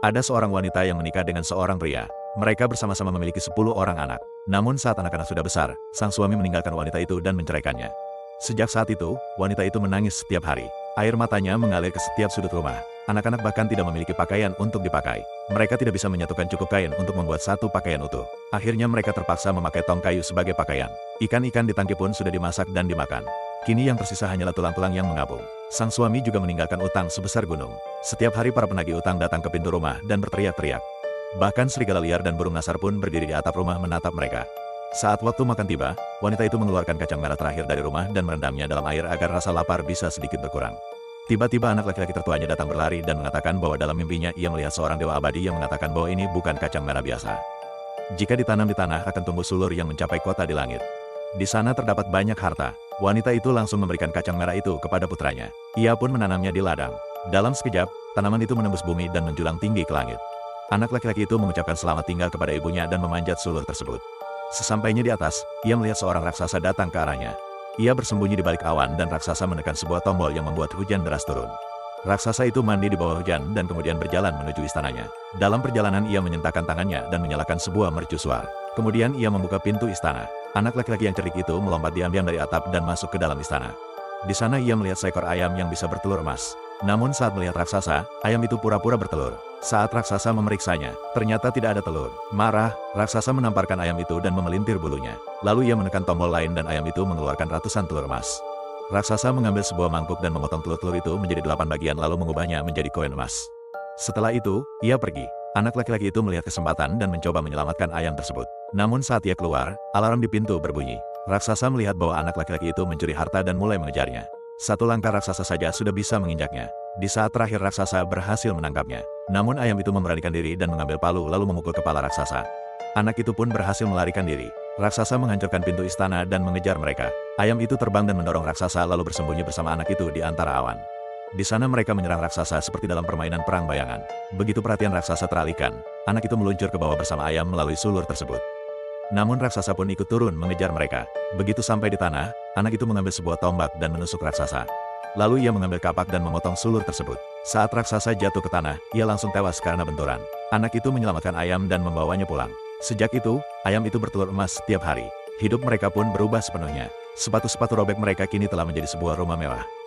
Ada seorang wanita yang menikah dengan seorang pria. Mereka bersama-sama memiliki 10 orang anak. Namun saat anak-anak sudah besar, sang suami meninggalkan wanita itu dan menceraikannya. Sejak saat itu, wanita itu menangis setiap hari. Air matanya mengalir ke setiap sudut rumah. Anak-anak bahkan tidak memiliki pakaian untuk dipakai. Mereka tidak bisa menyatukan cukup kain untuk membuat satu pakaian utuh. Akhirnya mereka terpaksa memakai tong kayu sebagai pakaian. Ikan-ikan di tangki pun sudah dimasak dan dimakan. Kini yang tersisa hanyalah tulang-tulang yang mengapung. Sang suami juga meninggalkan utang sebesar gunung. Setiap hari para penagih utang datang ke pintu rumah dan berteriak-teriak. Bahkan serigala liar dan burung nasar pun berdiri di atap rumah menatap mereka. Saat waktu makan tiba, wanita itu mengeluarkan kacang merah terakhir dari rumah dan merendamnya dalam air agar rasa lapar bisa sedikit berkurang. Tiba-tiba anak laki-laki tertuanya datang berlari dan mengatakan bahwa dalam mimpinya ia melihat seorang dewa abadi yang mengatakan bahwa ini bukan kacang merah biasa. Jika ditanam di tanah akan tumbuh sulur yang mencapai kota di langit. Di sana terdapat banyak harta. Wanita itu langsung memberikan kacang merah itu kepada putranya. Ia pun menanamnya di ladang. Dalam sekejap, tanaman itu menembus bumi dan menjulang tinggi ke langit. Anak laki-laki itu mengucapkan selamat tinggal kepada ibunya dan memanjat sulur tersebut. Sesampainya di atas, ia melihat seorang raksasa datang ke arahnya. Ia bersembunyi di balik awan dan raksasa menekan sebuah tombol yang membuat hujan deras turun. Raksasa itu mandi di bawah hujan dan kemudian berjalan menuju istananya. Dalam perjalanan ia menyentakkan tangannya dan menyalakan sebuah mercusuar. Kemudian ia membuka pintu istana. Anak laki-laki yang cerdik itu melompat diam-diam dari atap dan masuk ke dalam istana. Di sana ia melihat seekor ayam yang bisa bertelur emas. Namun saat melihat raksasa, ayam itu pura-pura bertelur. Saat raksasa memeriksanya, ternyata tidak ada telur. Marah, raksasa menamparkan ayam itu dan memelintir bulunya. Lalu ia menekan tombol lain dan ayam itu mengeluarkan ratusan telur emas. Raksasa mengambil sebuah mangkuk dan memotong telur-telur itu menjadi 8 bagian lalu mengubahnya menjadi koin emas. Setelah itu, ia pergi. Anak laki-laki itu melihat kesempatan dan mencoba menyelamatkan ayam tersebut. Namun saat ia keluar, alarm di pintu berbunyi. Raksasa melihat bahwa anak laki-laki itu mencuri harta dan mulai mengejarnya. Satu langkah raksasa saja sudah bisa menginjaknya. Di saat terakhir raksasa berhasil menangkapnya. Namun ayam itu memberanikan diri dan mengambil palu lalu memukul kepala raksasa. Anak itu pun berhasil melarikan diri. Raksasa menghancurkan pintu istana dan mengejar mereka. Ayam itu terbang dan mendorong raksasa lalu bersembunyi bersama anak itu di antara awan. Di sana mereka menyerang raksasa seperti dalam permainan perang bayangan. Begitu perhatian raksasa teralihkan, anak itu meluncur ke bawah bersama ayam melalui sulur tersebut. Namun raksasa pun ikut turun mengejar mereka. Begitu sampai di tanah, anak itu mengambil sebuah tombak dan menusuk raksasa. Lalu ia mengambil kapak dan memotong sulur tersebut. Saat raksasa jatuh ke tanah, ia langsung tewas karena benturan. Anak itu menyelamatkan ayam dan membawanya pulang. Sejak itu, ayam itu bertelur emas setiap hari. Hidup mereka pun berubah sepenuhnya. Sepatu-sepatu robek mereka kini telah menjadi sebuah rumah mewah.